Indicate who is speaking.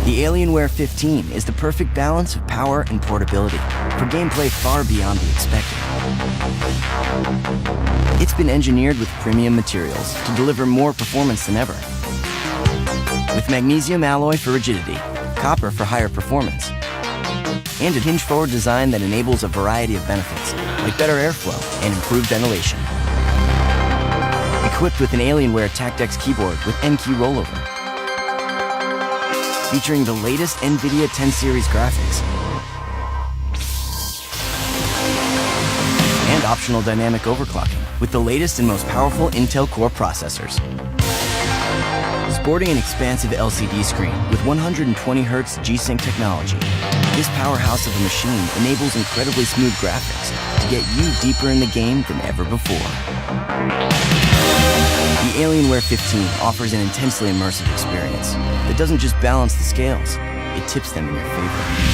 Speaker 1: The Alienware 15 is the perfect balance of power and portability for gameplay far beyond the expected. It's been engineered with premium materials to deliver more performance than ever. With magnesium alloy for rigidity, copper for higher performance, and a hinge-forward design that enables a variety of benefits, like better airflow and improved ventilation. Equipped with an Alienware TactX keyboard with N-key rollover, featuring the latest NVIDIA 10 series graphics, and optional dynamic overclocking with the latest and most powerful Intel Core processors. Sporting an expansive LCD screen with 120 Hz G-Sync technology, this powerhouse of a machine enables incredibly smooth graphics to get you deeper in the game than ever before. The Alienware 15 offers an intensely immersive experience that doesn't just balance the scales, it tips them in your favor.